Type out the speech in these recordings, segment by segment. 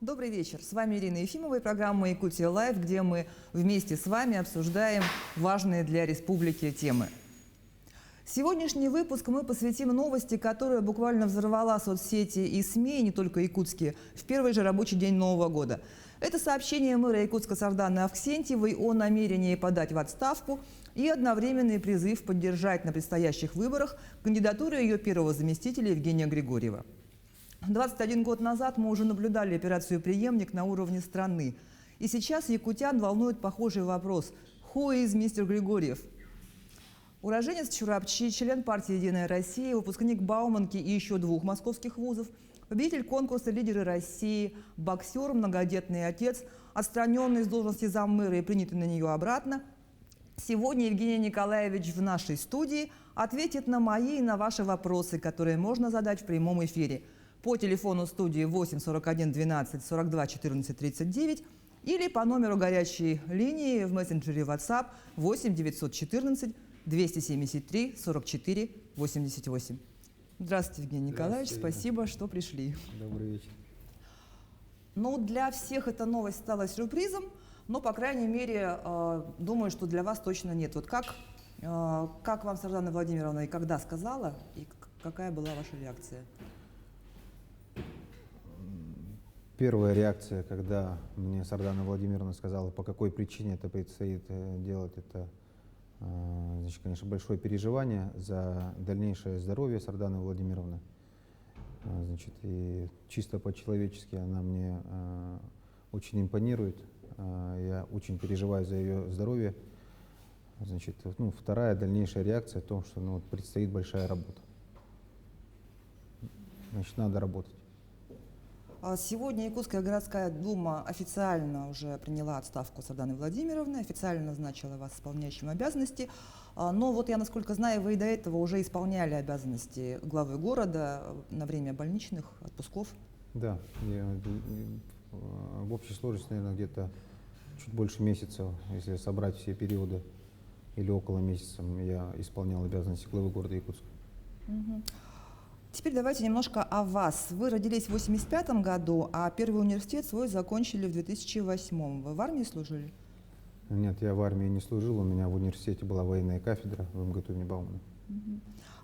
Добрый вечер. С вами Ирина Ефимова и программа «Якутия Лайв», где мы вместе с вами обсуждаем важные для республики темы. Сегодняшний выпуск мы посвятим новости, которая буквально взорвала соцсети и СМИ, не только якутские, в первый же рабочий день Нового года. Это сообщение мэра Якутска Сарданы Авксентьевой о намерении подать в отставку и одновременный призыв поддержать на предстоящих выборах кандидатуру ее первого заместителя Евгения Григорьева. 21 год назад мы уже наблюдали операцию «Преемник» на уровне страны. И сейчас якутян волнует похожий вопрос «Who is Mr. Григорьев?». Уроженец Чурапчи, член партии «Единая Россия», выпускник Бауманки и еще двух московских вузов, победитель конкурса «Лидеры России», боксер, многодетный отец, отстраненный с должности заммэра и принятый на нее обратно. Сегодня Евгений Николаевич в нашей студии ответит на мои и на ваши вопросы, которые можно задать в прямом эфире по телефону студии 8 41 12 42 14 39 или по номеру горячей линии в мессенджере WhatsApp 8 914 273 44 88. Здравствуйте, Евгений Николаевич, спасибо, что пришли. Добрый вечер. Ну, для всех эта новость стала сюрпризом, но, по крайней мере, думаю, что для вас точно нет. Вот как вам Сардана Владимировна и когда сказала, и какая была ваша реакция? Первая реакция, когда мне Сардана Владимировна сказала, по какой причине это предстоит делать, это, значит, конечно, большое переживание за дальнейшее здоровье Сарданы Владимировны. Значит, и чисто по-человечески она мне очень импонирует. Я очень переживаю за ее здоровье. Значит, ну, вторая дальнейшая реакция о том, что вот предстоит большая работа. Значит, надо работать. Сегодня Якутская городская дума официально уже приняла отставку Сарданы Владимировны, официально назначила вас исполняющим обязанности. Но вот я, насколько знаю, вы и до этого уже исполняли обязанности главы города на время больничных отпусков. Да, я в общей сложности, наверное, где-то чуть больше месяца, если собрать все периоды, или около месяца, я исполнял обязанности главы города Якутска. Угу. Теперь давайте немножко о вас. Вы родились в 1985 году, а первый университет свой закончили в 2008. Вы в армии служили? Нет, я в армии не служил. У меня в университете была военная кафедра в МГТУ имени Баумана.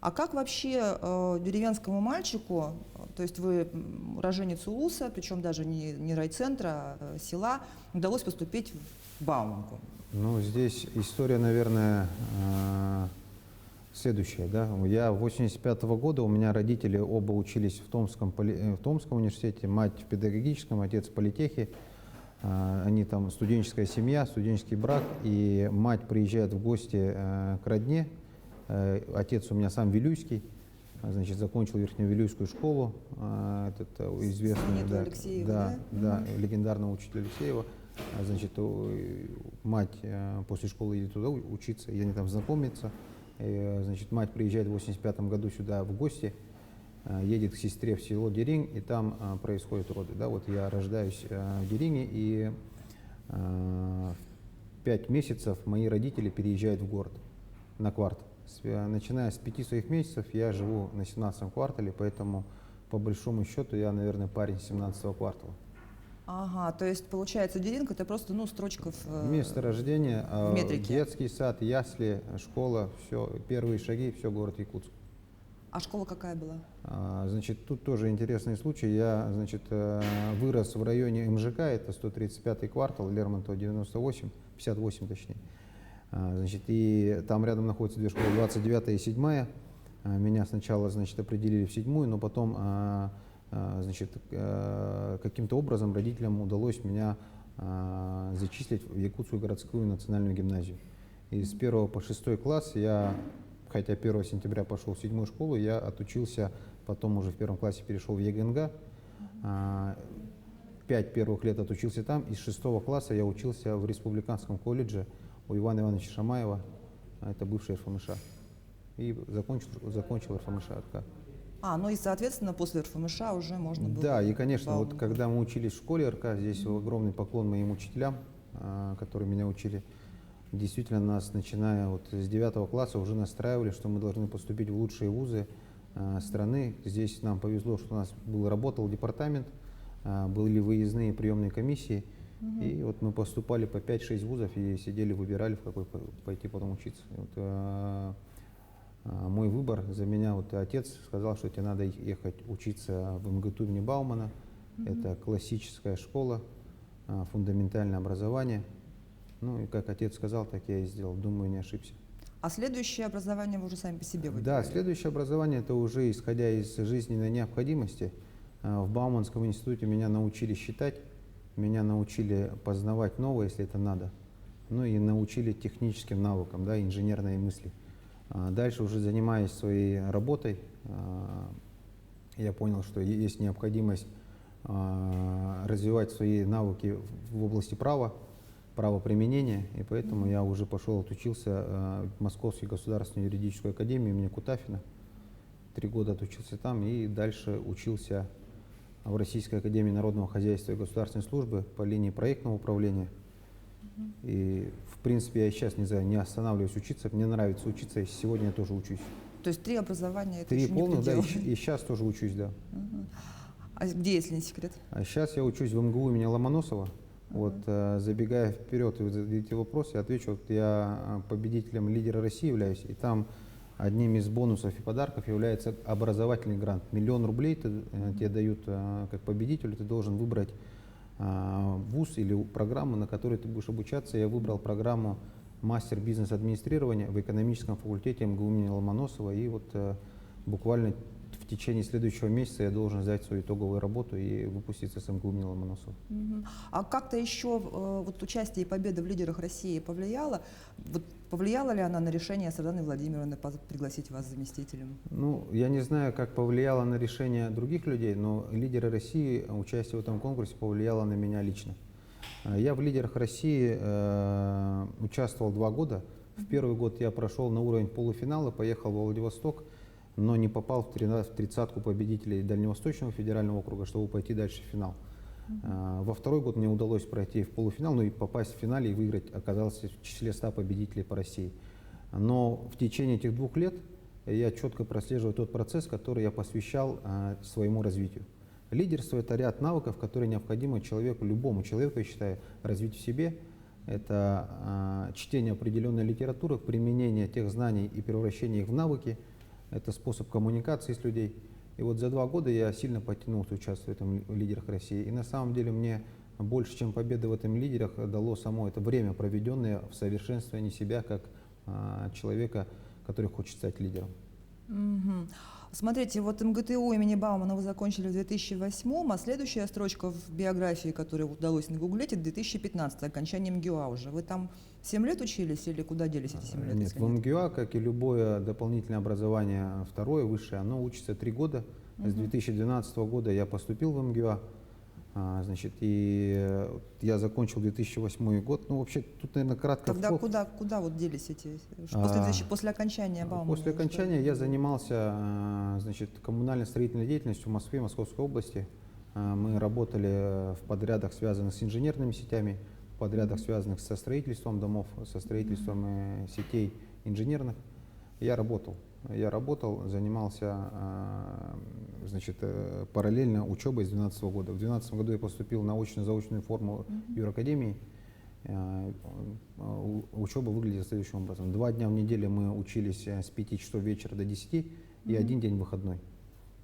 А как вообще деревенскому мальчику, то есть вы уроженец Улуса, причем даже не райцентра, а села, удалось поступить в Бауманку? Ну, здесь история, наверное, следующее, да. Я 85-го года, у меня родители оба учились в Томском университете, мать в педагогическом, отец в политехе. Они там студенческая семья, студенческий брак, и мать приезжает в гости к родне. Отец у меня сам вилюйский, значит, закончил Верхневилюйскую школу, известную, Алексеева, да, легендарного учителя Алексеева. Значит, мать после школы едет туда учиться, и они там знакомятся. Значит, мать приезжает в 85-м году сюда в гости, едет к сестре в село Деринь, и там происходят роды. Да, вот я рождаюсь в Дерине, и в 5 месяцев мои родители переезжают в город, на кварт. Начиная с 5 своих месяцев я живу на 17-м квартале, поэтому по большому счету я, наверное, парень 17-го квартала. Ага, то есть получается Деринка это просто строчка в место рождения, метрике. Детский сад, ясли, школа, все, первые шаги, все город Якутск. А школа какая была? Значит, тут тоже интересный случай. Я, значит, вырос в районе МЖК, это 135-й квартал, Лермонтова 98, 58 точнее. Значит, и там рядом находятся две школы, 29-я и 7-я. Меня сначала, значит, определили в 7-ю, но потом, значит, каким-то образом родителям удалось меня зачислить в Якутскую городскую национальную гимназию. И с 1 по 6 класс я, хотя 1 сентября пошел в 7-ю школу, я отучился, потом уже в 1 классе перешел в ЕГНГ. 5 первых лет отучился там, и с 6 класса я учился в Республиканском колледже у Ивана Ивановича Шамаева, это бывший РФМШ, и закончил РФМШ РК. Ну и, соответственно, после РФМШ уже можно было... Да, и, конечно, вот когда мы учились в школе РК, здесь огромный поклон моим учителям, которые меня учили. Действительно, нас, начиная вот с 9 класса, уже настраивали, что мы должны поступить в лучшие вузы страны. Здесь нам повезло, что у нас работал департамент были выездные приемные комиссии, и вот мы поступали по 5-6 вузов и сидели, выбирали, в какой пойти потом учиться. И вот, мой выбор за меня, вот отец сказал, что тебе надо ехать учиться в МГТУ имени Баумана. Это классическая школа, фундаментальное образование. Ну и как отец сказал, так я и сделал. Думаю, не ошибся. А следующее образование вы уже сами по себе выбирали? Да, следующее образование это уже исходя из жизненной необходимости. В Бауманском институте меня научили считать, меня научили познавать новое, если это надо. Ну и научили техническим навыкам, да, инженерной мысли. Дальше уже занимаясь своей работой, я понял, что есть необходимость развивать свои навыки в области права, правоприменения, и поэтому я уже пошел, отучился в Московской государственной юридической академии имени Кутафина. 3 года отучился там и дальше учился в Российской академии народного хозяйства и государственной службы по линии проектного управления. И в принципе я сейчас не останавливаюсь учиться, мне нравится учиться, и сегодня я тоже учусь. То есть 3 образования это 3 еще не полных, да, предел. и сейчас тоже учусь, да. А где, если не секрет? А сейчас я учусь в МГУ имени Ломоносова. Вот, забегая вперед, вы зададите вопрос, я отвечу, вот я победителем лидера России являюсь, и там одним из бонусов и подарков является образовательный грант. 1 000 000 рублей тебе дают как победителю, ты должен выбрать вуз или программу, на которой ты будешь обучаться. Я выбрал программу мастер бизнес-администрирования в экономическом факультете МГУ имени Ломоносова, и вот буквально в течение следующего месяца я должен сдать свою итоговую работу и выпуститься с МГУ имени Ломоносова. А как-то еще вот участие и победа в лидерах России повлияла? Вот повлияла ли она на решение Светланы Владимировны пригласить вас заместителем? Ну, я не знаю, как повлияло на решение других людей, но лидеры России, участие в этом конкурсе повлияло на меня лично. Я в лидерах России участвовал 2 года. В первый год я прошел на уровень полуфинала, поехал в Владивосток, но не попал в 30-ку победителей Дальневосточного федерального округа, чтобы пойти дальше в финал. Во второй год мне удалось пройти в полуфинал, ну и попасть в финале и выиграть, оказался в числе 100 победителей по России. Но в течение этих 2 лет я четко прослеживаю тот процесс, который я посвящал своему развитию. Лидерство – это ряд навыков, которые необходимы человеку, любому человеку, я считаю, развить в себе. Это чтение определенной литературы, применение тех знаний и превращение их в навыки. Это способ коммуникации с людьми. И вот за 2 года я сильно подтянулся участвовать в этом лидерах России. И на самом деле мне больше, чем победа в этом лидерах, дало само это время, проведенное в совершенствовании себя как человека, который хочет стать лидером. Смотрите, вот МГТУ имени Баумана вы закончили в 2008, а следующая строчка в биографии, которую удалось нагуглить, это 2015, окончание МГУА уже. Вы там 7 лет учились или куда делись эти 7 лет? Нет, в МГУА, как и любое дополнительное образование, второе, высшее, оно учится 3 года. С 2012 года я поступил в МГУА, значит, и я закончил 2008 год. Ну, вообще, тут, наверное, кратко. Тогда куда вот делись эти, после окончания Баумана? После окончания я занимался, значит, коммунально-строительной деятельностью в Москве, Московской области. Мы работали в подрядах, связанных с инженерными сетями, в подрядах, связанных со строительством домов, со строительством сетей инженерных. Я работал, занимался, значит, параллельно учебой с 2012 года. В 2012 году я поступил на очно-заочную форму юракадемии. Учеба выглядит следующим образом. 2 дня в неделю мы учились с 5 часов вечера до 10 и 1 день выходной.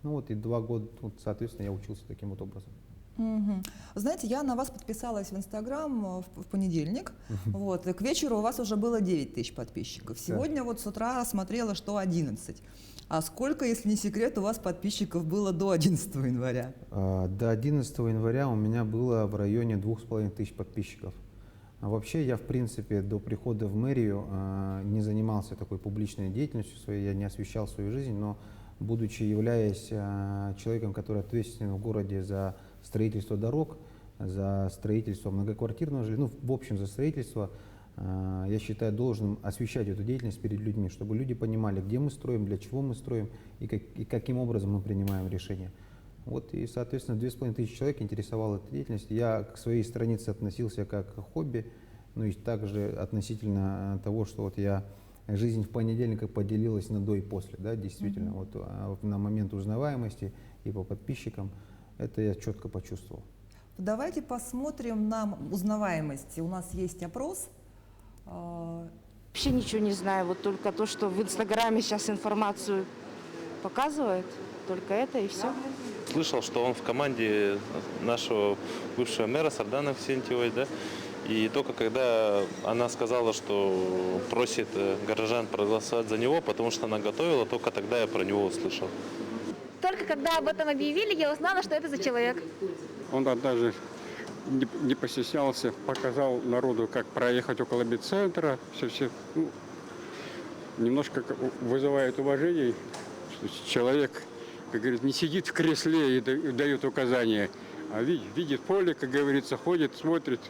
Ну вот и 2 года, вот, соответственно, я учился таким вот образом. Знаете, я на вас подписалась в Инстаграм в понедельник, вот, и к вечеру у вас уже было 9 тысяч подписчиков. Сегодня вот с утра смотрела, что 11. А сколько, если не секрет, у вас подписчиков было до 11 января? До 11 января у меня было в районе 2500 подписчиков. А вообще я, в принципе, до прихода в мэрию не занимался такой публичной деятельностью своей, я не освещал свою жизнь, но будучи являясь человеком, который ответственен в городе за строительство дорог, за строительство многоквартирного жилья, ну, в общем, за строительство, я считаю должным освещать эту деятельность перед людьми, чтобы люди понимали, где мы строим, для чего мы строим и каким образом мы принимаем решения. Вот, и, соответственно, 2500 человек интересовала эта деятельность. Я к своей странице относился как к хобби, ну и также относительно того, что вот я жизнь в понедельник поделилась на до и после, да, действительно, вот на момент узнаваемости и по подписчикам, это я четко почувствовал. Давайте посмотрим на узнаваемость. У нас есть опрос. Вообще ничего не знаю, вот только то, что в Инстаграме сейчас информацию показывают, только это и все. Слышал, что он в команде нашего бывшего мэра Сардана Ксентьевой, да, и только когда она сказала, что просит горожан проголосовать за него, потому что она готовила, только тогда я про него услышал. Только когда об этом объявили, я узнала, что это за человек. Он даже не постеснялся, показал народу, как проехать около эпицентра. Все, немножко вызывает уважение, что человек, как говорится, не сидит в кресле и дает указания, а видит поле, как говорится, ходит, смотрит.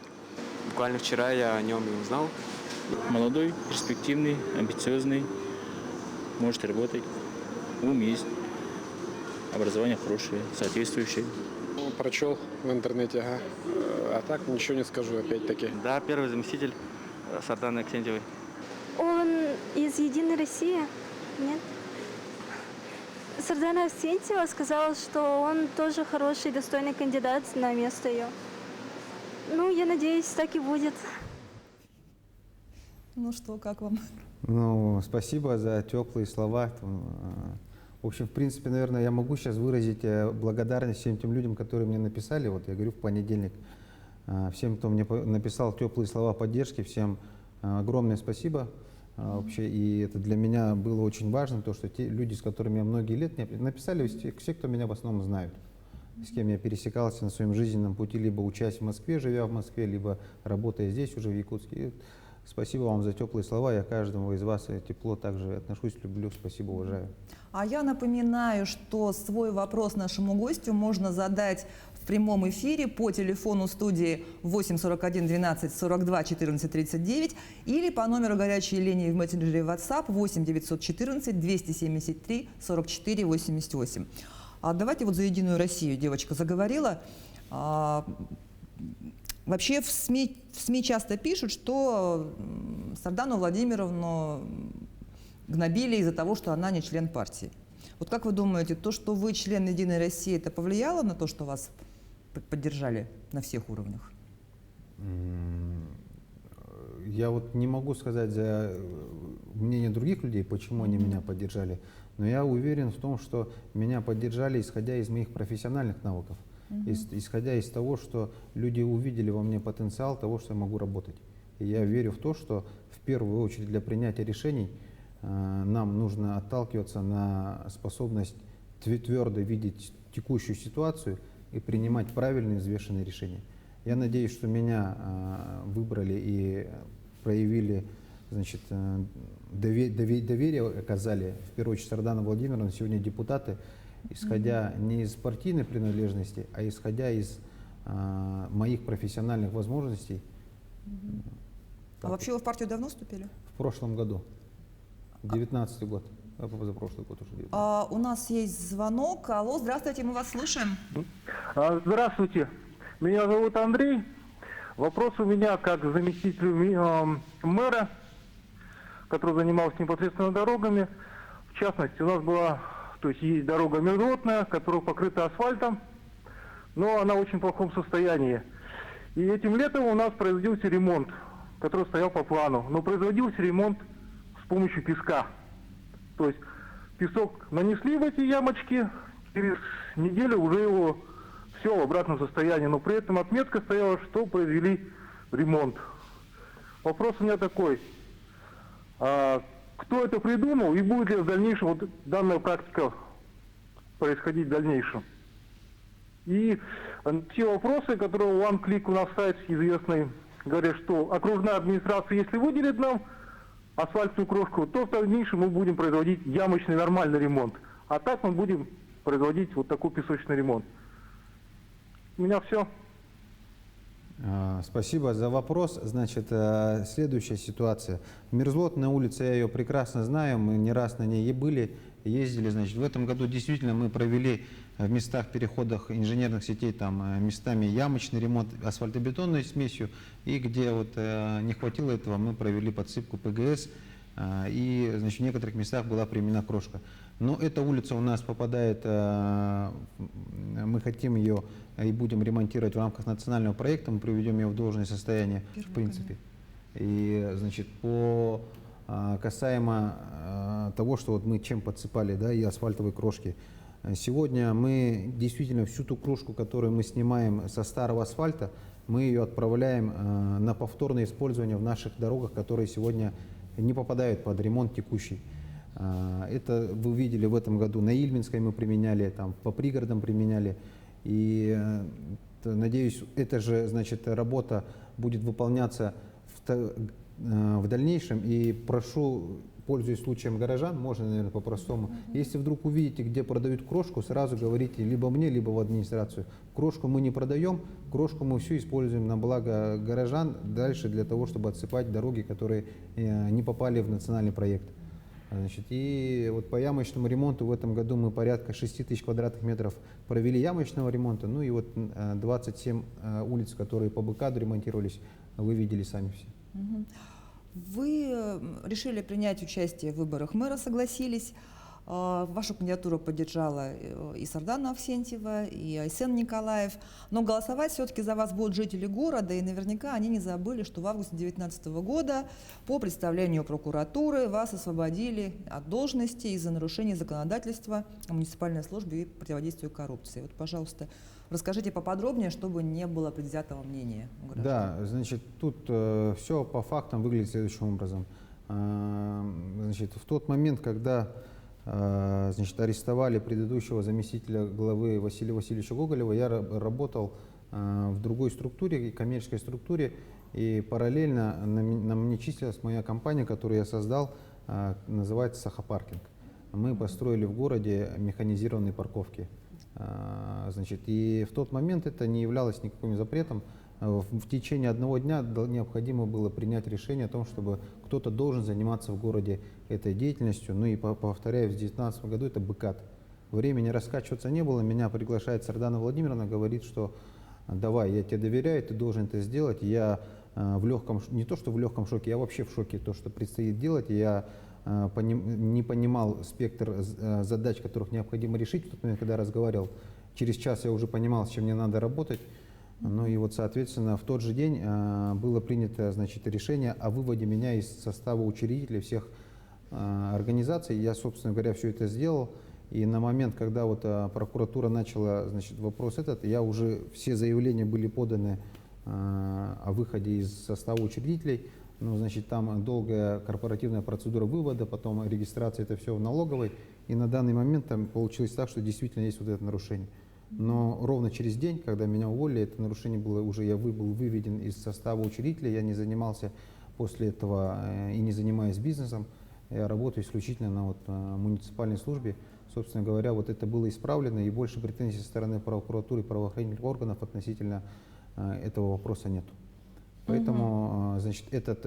Буквально вчера я о нем и узнал. Молодой, перспективный, амбициозный, может работать, ум есть, образование хорошее, соответствующее. Прочел в интернете, ага. А так ничего не скажу, опять-таки. Да, первый заместитель Сардана Ксентьевой. Он из «Единой России», нет? Сардана Ксентьева сказала, что он тоже хороший, достойный кандидат на место ее. Ну, я надеюсь, так и будет. Ну что, как вам? Ну, спасибо за теплые слова. В общем, в принципе, наверное, я могу сейчас выразить благодарность всем тем людям, которые мне написали. Вот я говорю в понедельник. Всем, кто мне написал теплые слова поддержки, всем огромное спасибо. Вообще, и это для меня было очень важно, то, что те люди, с которыми я многие лет написали, все, кто меня в основном знают, с кем я пересекался на своем жизненном пути, либо учась в Москве, живя в Москве, либо работая здесь уже в Якутске. И спасибо вам за теплые слова. Я каждому из вас тепло также отношусь, люблю. Спасибо, уважаю. А я напоминаю, что свой вопрос нашему гостю можно задать в прямом эфире по телефону студии 8 41 12 42 14 39 или по номеру горячей линии в мессенджере WhatsApp 8 914 273 44 88. Давайте вот за «Единую Россию» девочка заговорила. Вообще в СМИ часто пишут, что Сардану Владимировну гнобили из-за того, что она не член партии. Вот как вы думаете, то, что вы член «Единой России», это повлияло на то, что вас поддержали на всех уровнях? Я вот не могу сказать за мнение других людей, почему они меня поддержали, но я уверен в том, что меня поддержали, исходя из моих профессиональных навыков, исходя из того, что люди увидели во мне потенциал того, что я могу работать. И я верю в то, что в первую очередь для принятия решений нам нужно отталкиваться на способность твердо видеть текущую ситуацию и принимать правильные взвешенные решения. Я надеюсь, что меня выбрали и проявили, значит, доверие оказали, в первую очередь, Сардана Владимировна, сегодня депутаты, исходя не из партийной принадлежности, а исходя из моих профессиональных возможностей. А вообще вы в партию давно вступили? В прошлом году, 19-й год. За прошлый год уже. У нас есть звонок. Алло, здравствуйте, мы вас слушаем. Здравствуйте, меня зовут Андрей. Вопрос у меня как заместителю мэра, который занимался непосредственно дорогами. В частности, у нас была, то есть есть дорога межротная, которая покрыта асфальтом, но она в очень плохом состоянии. И этим летом у нас производился ремонт, который стоял по плану, но производился ремонт с помощью песка. То есть песок нанесли в эти ямочки, через неделю уже его все в обратном состоянии, но при этом отметка стояла, что произвели ремонт. Вопрос у меня такой, кто это придумал и будет ли в дальнейшем вот данная практика происходить в дальнейшем? И те вопросы, которые у OneClick у нас сайт известный, говорят, что окружная администрация, если выделит нам асфальтную крошку, то в дальнейшем мы будем производить ямочный нормальный ремонт. А так мы будем производить вот такой песочный ремонт. У меня все. Спасибо за вопрос. Значит, следующая ситуация. Мерзлотная улица, я ее прекрасно знаю, мы не раз на ней были, ездили. Значит, в этом году действительно мы провели в местах переходах инженерных сетей там местами ямочный ремонт асфальтобетонной смесью, и где вот не хватило этого, мы провели подсыпку ПГС, и значит, в некоторых местах была применена крошка. Но эта улица у нас попадает, мы хотим ее и будем ремонтировать в рамках национального проекта, мы приведем ее в должное состояние, в принципе. И, значит, касаемо того, что вот мы чем подсыпали, да, и асфальтовые крошки. Сегодня мы действительно всю ту крошку, которую мы снимаем со старого асфальта, мы ее отправляем на повторное использование в наших дорогах, которые сегодня не попадают под ремонт текущий. Это вы видели в этом году на Ильминской мы применяли, там по пригородам применяли. И надеюсь, эта же, значит, работа будет выполняться в дальнейшем. И прошу, пользуясь случаем горожан, можно, наверное, по-простому, если вдруг увидите, где продают крошку, сразу говорите либо мне, либо в администрацию. Крошку мы не продаем, крошку мы всю используем на благо горожан дальше для того, чтобы отсыпать дороги, которые не попали в национальный проект. Значит, и вот по ямочному ремонту в этом году мы порядка 6 тысяч квадратных метров провели ямочного ремонта. Ну и вот 27 улиц, которые по БКАДу ремонтировались, вы видели сами все. Вы решили принять участие в выборах мэра, согласились. Вашу кандидатуру поддержала и Сардана Авсентьева, и Айсен Николаев. Но голосовать все-таки за вас будут жители города, и наверняка они не забыли, что в августе 2019 года по представлению прокуратуры вас освободили от должности из-за нарушения законодательства о муниципальной службе и противодействию коррупции. Вот, пожалуйста, расскажите поподробнее, чтобы не было предвзятого мнения у граждан. Да, значит, тут все по фактам выглядит следующим образом. Значит, в тот момент, когда значит, арестовали предыдущего заместителя главы Василия Васильевича Гоголева, я работал в другой структуре, коммерческой структуре, и параллельно на мне числилась моя компания, которую я создал, называется «Сахапаркинг». Мы построили в городе механизированные парковки. Значит, и в тот момент это не являлось никаким запретом. В течение одного дня необходимо было принять решение о том, чтобы кто-то должен заниматься в городе этой деятельностью. Ну и повторяю, в 2019 году это БКАД. Времени раскачиваться не было. Меня приглашает Сардана Владимировна, говорит, что давай, я тебе доверяю, ты должен это сделать. Я в легком, не то что в легком шоке, я вообще в шоке, то, что предстоит делать. Я не понимал спектр задач, которых необходимо решить. В тот момент, когда разговаривал, через час я уже понимал, с чем мне надо работать. Ну и вот, соответственно, в тот же день было принято, значит, решение о выводе меня из состава учредителей всех организаций. Я, собственно говоря, все это сделал. И на момент, когда вот прокуратура начала, значит, вопрос этот, я уже все заявления были поданы о выходе из состава учредителей. Ну, значит, там долгая корпоративная процедура вывода, потом регистрация, это все в налоговой. И на данный момент там получилось так, что действительно есть вот это нарушение. Но ровно через день, когда меня уволили, это нарушение было уже, я был выведен из состава учредителя, я не занимался после этого и не занимаюсь бизнесом, я работаю исключительно на вот, муниципальной службе. Собственно говоря, вот это было исправлено, и больше претензий со стороны прокуратуры и правоохранительных органов относительно этого вопроса нет. Поэтому, значит, этот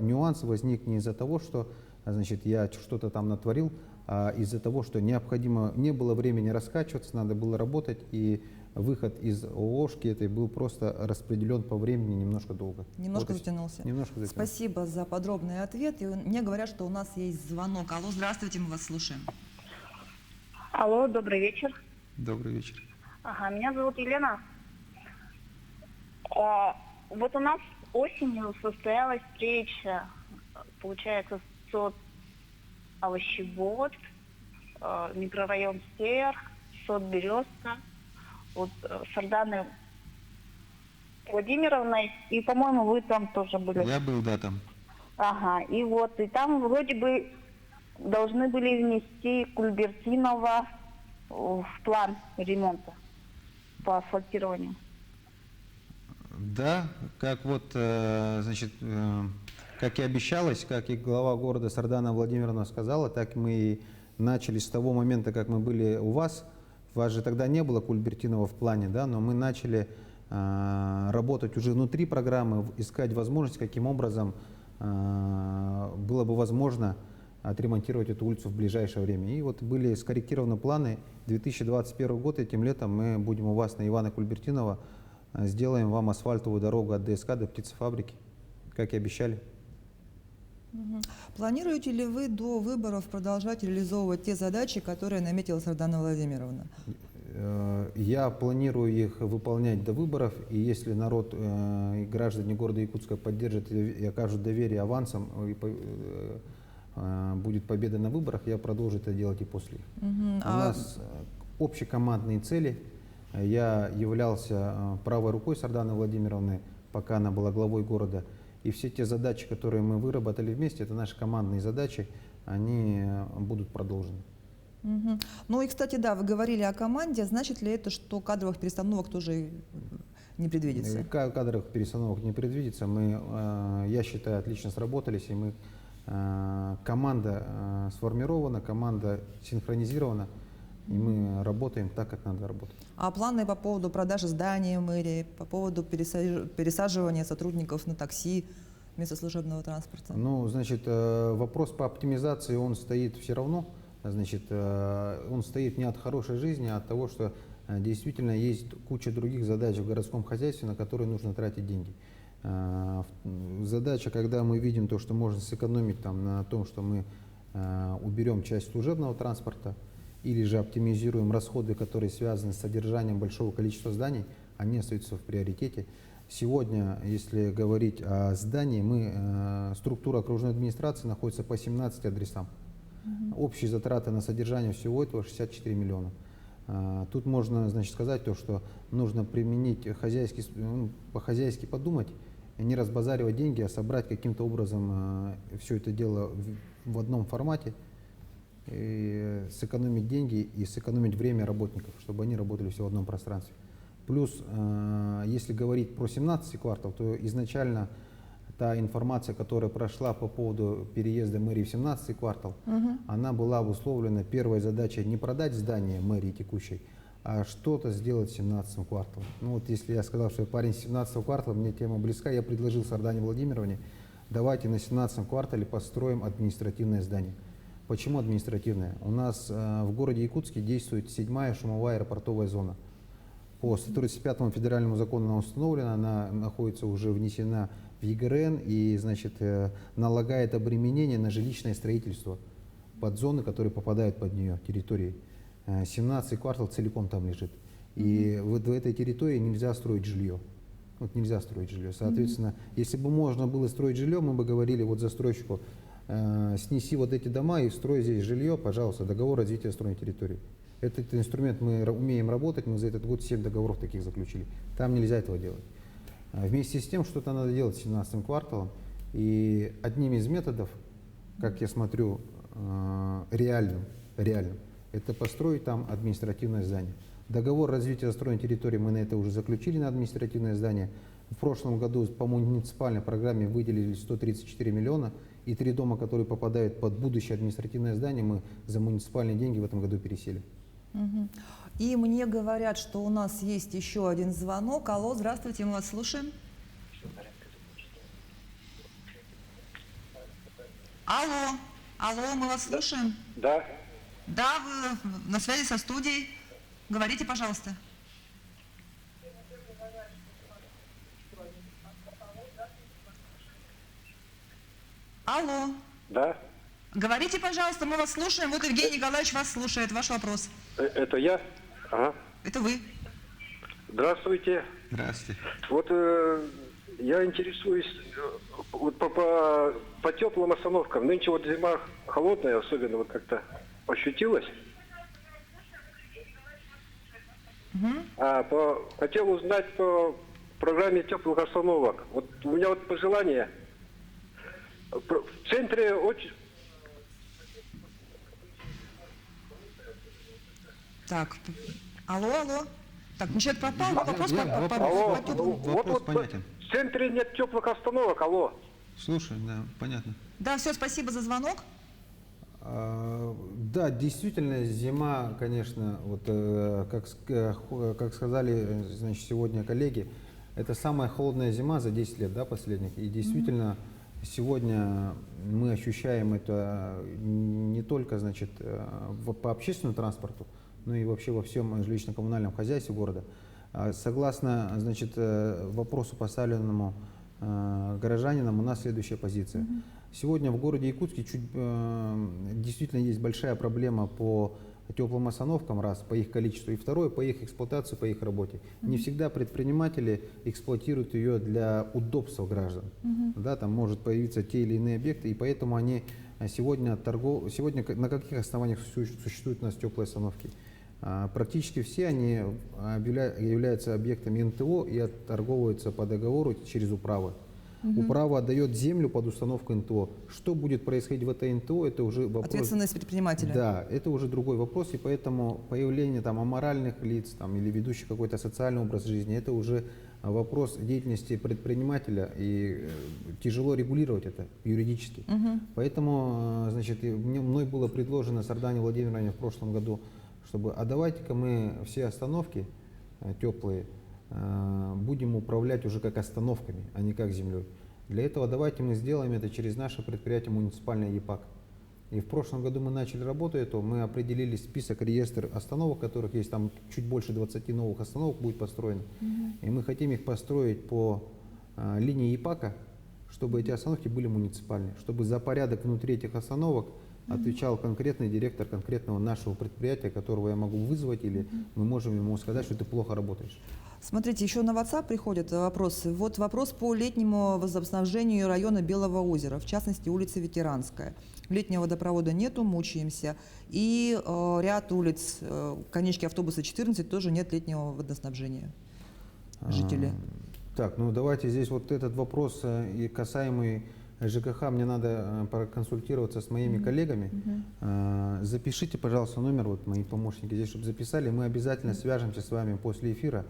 нюанс возник не из-за того, что, значит, я что-то там натворил, а из-за того, что необходимо, не было времени раскачиваться, надо было работать, и выход из ООшки этой был просто распределен по времени немножко долго. Немножко затянулся. Немножко затянулся. Спасибо за подробный ответ. И мне говорят, что у нас есть звонок. Алло, здравствуйте, мы вас слушаем. Алло, добрый вечер. Добрый вечер. Ага, меня зовут Елена. Вот у нас осенью состоялась встреча, получается, овощевод, микрорайон Север, сот Березка, вот Сарданы Владимировной, и, по-моему, вы там тоже были. Я был, да, там. Ага, и вот, и там вроде бы должны были внести Кульбертинова в план ремонта по асфальтированию. Да, как вот, значит, как и обещалось, как и глава города Сардана Владимировна сказала, так мы и начали с того момента, как мы были у вас. Вас же тогда не было Кульбертинова в плане, да, но мы начали работать уже внутри программы, искать возможность, каким образом было бы возможно отремонтировать эту улицу в ближайшее время. И вот были скорректированы планы. 2021 год, этим летом мы будем у вас на Ивана Кульбертинова, сделаем вам асфальтовую дорогу от ДСК до птицефабрики, как и обещали. Планируете ли вы до выборов продолжать реализовывать те задачи, которые наметила Сардана Владимировна? Я планирую их выполнять до выборов, и если народ и граждане города Якутска поддержат и окажут доверие авансом, и будет победа на выборах, я продолжу это делать и после. У нас общекомандные цели. Я являлся правой рукой Сарданы Владимировны, пока она была главой города. И все те задачи, которые мы выработали вместе, это наши командные задачи, они будут продолжены. Ну и, кстати, да, вы говорили о команде. Значит ли это, что кадровых перестановок тоже не предвидится? Кадровых перестановок не предвидится. Я считаю, отлично сработались, и команда сформирована, команда синхронизирована, и мы работаем так, как надо работать. А планы по поводу продажи здания мэрии, по поводу пересаживания сотрудников на такси вместо служебного транспорта? Ну, значит, вопрос по оптимизации, он стоит все равно. Значит, он стоит не от хорошей жизни, а от того, что действительно есть куча других задач в городском хозяйстве, на которые нужно тратить деньги. Задача, когда мы видим то, что можно сэкономить на том, что мы уберем часть служебного транспорта, или же оптимизируем расходы, которые связаны с содержанием большого количества зданий, они остаются в приоритете. Сегодня, если говорить о здании, структура окружной администрации находится по 17 адресам. Общие затраты на содержание всего этого 64 миллиона. Тут можно, значит, сказать то, что нужно применить по-хозяйски подумать, не разбазаривать деньги, а собрать каким-то образом все это дело в одном формате, и сэкономить деньги и сэкономить время работников, чтобы они работали все в одном пространстве. Плюс, если говорить про 17 квартал, то изначально та информация, которая прошла по поводу переезда мэрии в 17 квартал, она была обусловлена первой задачей не продать здание мэрии текущей, а что-то сделать в 17 квартале. Ну вот если я сказал, что я парень 17 квартала, мне тема близка, я предложил Сардане Владимировне, давайте на 17 квартале построим административное здание. Почему административное? У нас в городе Якутске действует 7-я шумовая аэропортовая зона. По 135-му федеральному закону она установлена, она находится уже внесена в ЕГРН и, значит, налагает обременение на жилищное строительство под зоны, которые попадают под нее территории. 17-й квартал целиком там лежит. И в этой территории нельзя строить жилье. Вот нельзя строить жилье. Соответственно, если бы можно было строить жилье, мы бы говорили вот застройщику, снеси вот эти дома и строй здесь жилье, пожалуйста, договор развития строительной территории. Этот инструмент мы умеем работать, мы за этот год 7 договоров таких заключили. Там нельзя этого делать. Вместе с тем, что-то надо делать с 17-м кварталом. И одним из методов, как я смотрю, реальным, это построить там административное здание. Договор развития застроенной территории мы на это уже заключили, на административное здание. В прошлом году по муниципальной программе выделили 134 миллиона. И 3 дома, которые попадают под будущее административное здание, мы за муниципальные деньги в этом году переселим. И мне говорят, что у нас есть еще один звонок. Алло, здравствуйте, мы вас слушаем. Алло, мы вас слушаем. Да. Да, вы на связи со студией. Говорите, пожалуйста. Алло. Да. Говорите, пожалуйста, мы вас слушаем. Вот Евгений Николаевич вас слушает. Ваш вопрос. Это я? Ага. Это вы. Здравствуйте. Здравствуйте. Вот я интересуюсь вот по теплым остановкам. Нынче вот зима холодная, особенно вот как-то ощутилась. Хотел узнать по программе теплых остановок. Вот у меня вот пожелание. В центре очень... Так, алло. Так, человек пропал, вопрос понятен. В центре нет теплых остановок, алло. Слушай, да, понятно. Да, все, спасибо за звонок. Да, действительно, зима, конечно, вот как сказали, значит, сегодня коллеги, это самая холодная зима за 10 лет, да, последних. И действительно, сегодня мы ощущаем это не только, значит, по общественному транспорту, но и вообще во всем жилищно-коммунальном хозяйстве города. Согласно, значит, вопросу, поставленному горожанинам у нас следующая позиция. Сегодня в городе Якутске действительно есть большая проблема по теплым остановкам, раз, по их количеству, и второе, по их эксплуатации, по их работе. Не всегда предприниматели эксплуатируют ее для удобства граждан. Да, там может появиться те или иные объекты, и поэтому они сегодня на каких основаниях существуют у нас теплые остановки? Практически все они являются объектами НТО и отторговываются по договору через управы. Управа отдает землю под установку НТО. Что будет происходить в этой НТО, это уже вопрос... Ответственность предпринимателя. Да, это уже другой вопрос, и поэтому появление там аморальных лиц или ведущих какой-то социальный образ жизни, это уже вопрос деятельности предпринимателя, и тяжело регулировать это юридически. Поэтому, значит, мной было предложено Сардане Владимировне в прошлом году, чтобы, а давайте-ка мы все остановки теплые будем управлять уже как остановками, а не как землей. Для этого давайте мы сделаем это через наше предприятие муниципальное ЕПАК. И в прошлом году мы начали работу эту, мы определили список, реестр остановок, которых есть там чуть больше 20 новых остановок будет построено. И мы хотим их построить по линии ЕПАКа, чтобы эти остановки были муниципальные, чтобы за порядок внутри этих остановок отвечал конкретный директор конкретного нашего предприятия, которого я могу вызвать, или мы можем ему сказать, что ты плохо работаешь. Смотрите, еще на WhatsApp приходят вопросы. Вот вопрос по летнему водоснабжению района Белого озера, в частности улица Ветеранская. Летнего водопровода нету, мучаемся. И ряд улиц, конечки автобуса 14, тоже нет летнего водоснабжения. Жители. Так, ну давайте здесь вот этот вопрос и касаемый ЖКХ, мне надо проконсультироваться с моими коллегами. Запишите, пожалуйста, номер, вот мои помощники здесь, чтобы записали. Мы обязательно свяжемся с вами после эфира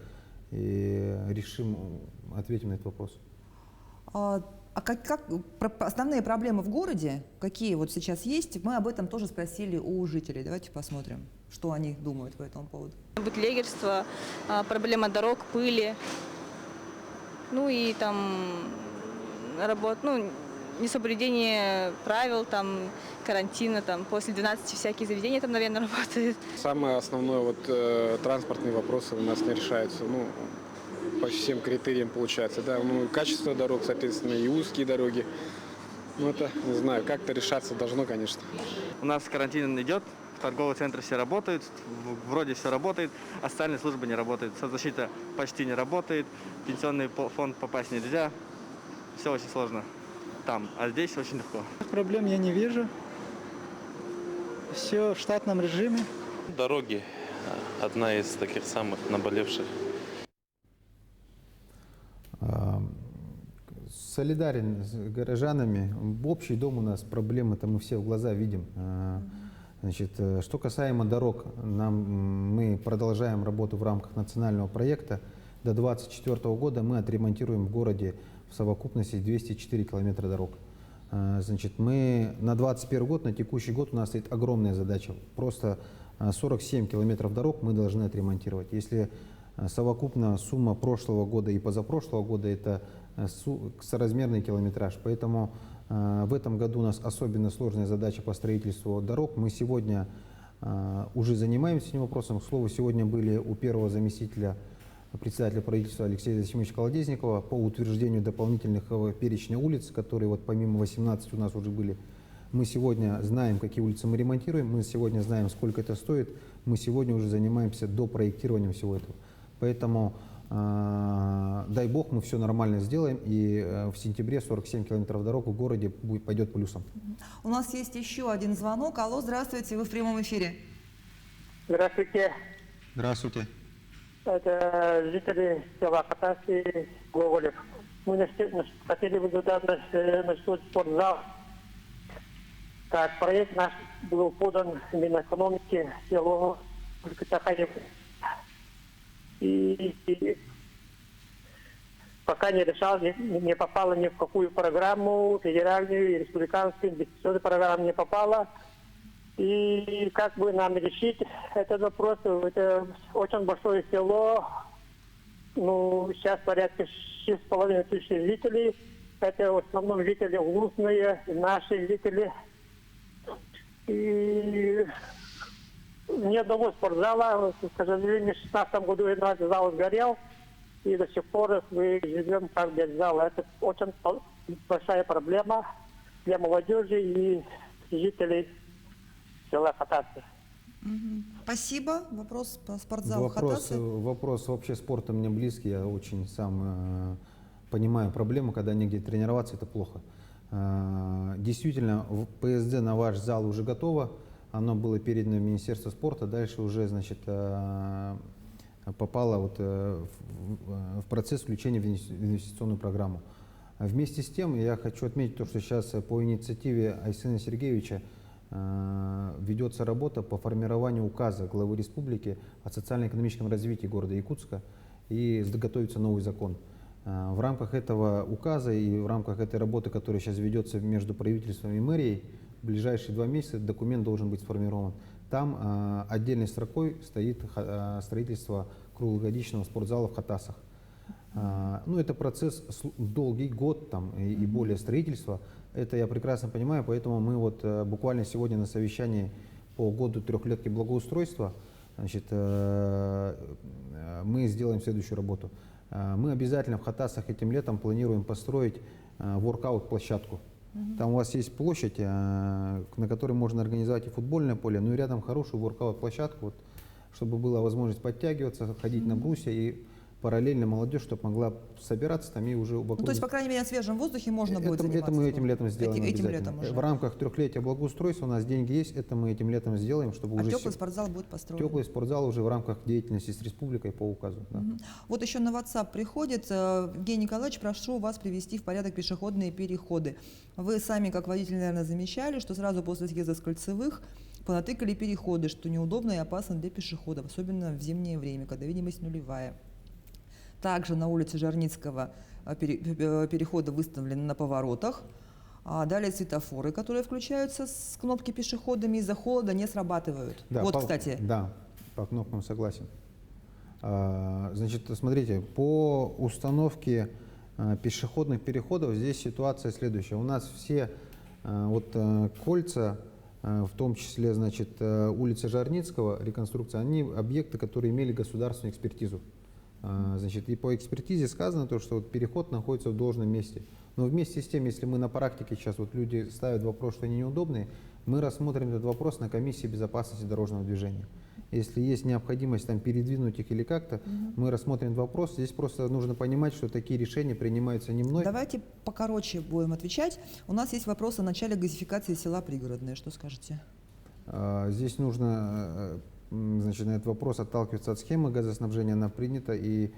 и решим, ответим на этот вопрос. Основные проблемы в городе, какие вот сейчас есть, мы об этом тоже спросили у жителей. Давайте посмотрим, что они думают по этому поводу. Бутлегерство, проблема дорог, пыли, ну и там несоблюдение правил, там, карантина, там, после 12 всякие заведения там, наверное, работают. Самое основное, транспортные вопросы у нас не решаются, по всем критериям получается, да, качество дорог, соответственно, и узкие дороги, это, не знаю, как-то решаться должно, конечно. У нас карантин идет, торговые центры все работают, вроде все работает, остальные службы не работают, соцзащита почти не работает, в пенсионный фонд попасть нельзя, все очень сложно. Там, а здесь очень легко. Проблем я не вижу. Все в штатном режиме. Дороги одна из таких самых наболевших. Солидарен с горожанами. В общий дом у нас проблемы-то мы все в глаза видим. Значит, что касаемо дорог, мы продолжаем работу в рамках национального проекта. До 2024 года мы отремонтируем в городе в совокупности 204 километра дорог. Значит, мы на 2021 год, на текущий год у нас стоит огромная задача. Просто 47 километров дорог мы должны отремонтировать. Если совокупно сумма прошлого года и позапрошлого года, это соразмерный километраж. Поэтому в этом году у нас особенно сложная задача по строительству дорог. Мы сегодня уже занимаемся этим вопросом. К слову, сегодня были у первого заместителя председателя правительства Алексея Засимовича Колодезникова по утверждению дополнительных перечня улиц, которые помимо 18 у нас уже были. Мы сегодня знаем, какие улицы мы ремонтируем, мы сегодня знаем, сколько это стоит, мы сегодня уже занимаемся допроектированием всего этого. Поэтому, дай бог, мы все нормально сделаем, и в сентябре 47 километров дорог в городе пойдет плюсом. У нас есть еще один звонок. Алло, здравствуйте, вы в прямом эфире. Здравствуйте. Здравствуйте. Это жители села Катаси, Гоголев. Мы хотели бы туда насчет спортзал. Так, проект наш был подан Минэкономики селу Катахаев. И пока не решал, не попало ни в какую программу, федеральную и республиканскую инвестиционную программу не попало. И как бы нам решить этот вопрос? Это очень большое село, сейчас порядка 6,5 тысяч жителей. Это в основном жители Лусные, наши жители. И ни одного спортзала, к сожалению, в 2016 году этот зал сгорел. и до сих пор мы живем как без зала. Это очень большая проблема для молодежи и жителей села Хатасы. Спасибо. Вопрос по спортзалу Хатасы. Вопрос вообще спорта мне близкий. Я очень сам понимаю проблему, когда негде тренироваться, это плохо. Действительно, в ПСД на ваш зал уже готово. Оно было передано в Министерство спорта. Дальше уже, значит, попало вот в процесс включения в инвестиционную программу. Вместе с тем, я хочу отметить то, что сейчас по инициативе Айсена Сергеевича ведется работа по формированию указа главы республики о социально-экономическом развитии города Якутска, и готовится новый закон. В рамках этого указа и в рамках этой работы, которая сейчас ведется между правительством и мэрией, в ближайшие 2 месяца документ должен быть сформирован. Там отдельной строкой стоит строительство круглогодичного спортзала в Хатасах. Ну, это процесс долгий, год там, и более строительства. Это я прекрасно понимаю, поэтому мы вот буквально сегодня на совещании по году трехлетки благоустройства, значит, мы сделаем следующую работу. Мы обязательно в Хатасах этим летом планируем построить воркаут-площадку. Там у вас есть площадь, на которой можно организовать и футбольное поле, ну и рядом хорошую воркаут-площадку, вот, чтобы была возможность подтягиваться, ходить на брусья, и параллельно молодежь, чтобы могла собираться там и уже вокруг. Ну, то есть, по крайней мере, на свежем воздухе можно будет заниматься. Это мы этим летом сделаем этим летом уже. В рамках трехлетия благоустройства у нас деньги есть, это мы этим летом сделаем, чтобы уже... теплый спортзал будет построен. Теплый спортзал уже в рамках деятельности с республикой по указу. Да. Вот еще на WhatsApp приходит. Евгений Николаевич, прошу вас привести в порядок пешеходные переходы. Вы сами, как водитель, наверное, замечали, что сразу после съезда с кольцевых понатыкали переходы, что неудобно и опасно для пешеходов, особенно в зимнее время, когда видимость нулевая. Также на улице Жарницкого переходы выставлены на поворотах. Далее светофоры, которые включаются с кнопки пешеходами, из-за холода не срабатывают. Да, вот, кстати. Да, по кнопкам согласен. Значит, смотрите, по установке пешеходных переходов здесь ситуация следующая. У нас все вот кольца, в том числе, значит, улица Жарницкого, реконструкция, они объекты, которые имели государственную экспертизу. Значит, и по экспертизе сказано то, что вот переход находится в должном месте. Но вместе с тем, если мы на практике сейчас вот люди ставят вопрос, что они неудобные, мы рассмотрим этот вопрос на комиссии безопасности дорожного движения. Если есть необходимость там передвинуть их или как-то, мы рассмотрим вопрос. Здесь просто нужно понимать, что такие решения принимаются не мной. Давайте покороче будем отвечать. У нас есть вопрос о начале газификации села Пригородное. Что скажете? Здесь нужно... Значит, на этот вопрос отталкиваться от схемы газоснабжения, она принята, и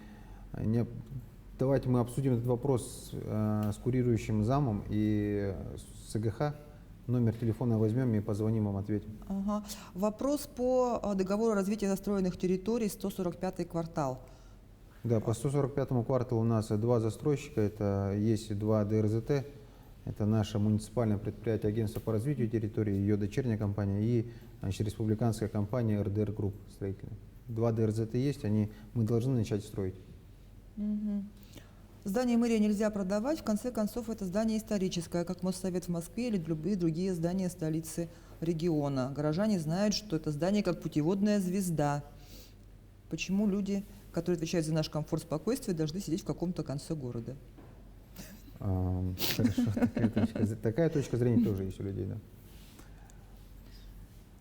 давайте мы обсудим этот вопрос с курирующим замом и с СГХ. Номер телефона возьмем и позвоним вам, ответим. Ага. Вопрос по договору о развитии застроенных территорий, 145-й квартал. Да, по 145-му кварталу у нас 2 застройщика, это есть 2 ДРЗТ. Это наше муниципальное предприятие Агентство по развитию территории, ее дочерняя компания, и, значит, республиканская компания РДР Групп строительная. 2 ДРЗТ есть, мы должны начать строить. Здание мэрии нельзя продавать, в конце концов это здание историческое, как Моссовет в Москве или любые другие здания столицы региона. Горожане знают, что это здание как путеводная звезда. Почему люди, которые отвечают за наш комфорт, спокойствие, должны сидеть в каком-то конце города? Хорошо, такая точка зрения тоже есть у людей, да.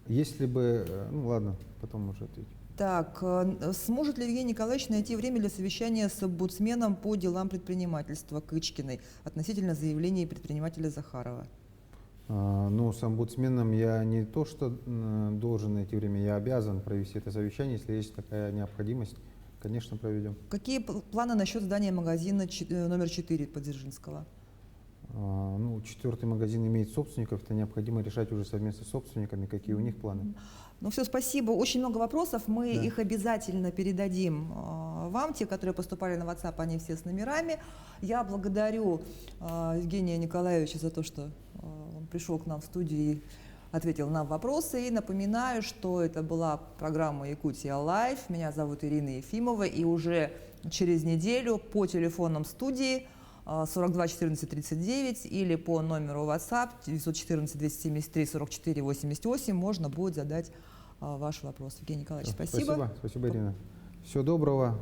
Если бы, ну ладно, потом уже ответим. Так, сможет ли Евгений Николаевич найти время для совещания с омбудсменом по делам предпринимательства Кычкиной относительно заявлений предпринимателя Захарова? Ну, с омбудсменом я не то, что должен найти время, я обязан провести это совещание, если есть такая необходимость. Конечно, проведем. Какие планы насчет здания магазина номер 4 Подзержинского? Ну, 4-й магазин имеет собственников, это необходимо решать уже совместно с собственниками, какие у них планы. Ну все, спасибо. Очень много вопросов, мы их обязательно передадим вам, те, которые поступали на WhatsApp, они все с номерами. Я благодарю Евгения Николаевича за то, что он пришел к нам в студию и ответил на вопросы. И напоминаю, что это была программа «Якутия Лайв». Меня зовут Ирина Ефимова. И уже через неделю по телефонам студии 42 14 39 или по номеру WhatsApp 914 273 44 88 можно будет задать ваш вопрос. Евгений Николаевич, спасибо. Спасибо, Ирина. Всего доброго.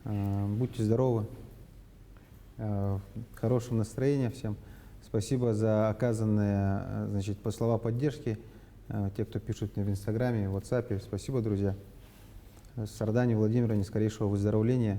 Будьте здоровы. Хорошего настроения всем. Спасибо за оказанные, значит, слова поддержки. Те, кто пишут мне в Инстаграме, в WhatsApp. Спасибо, друзья. Сардане Владимировне скорейшего выздоровления.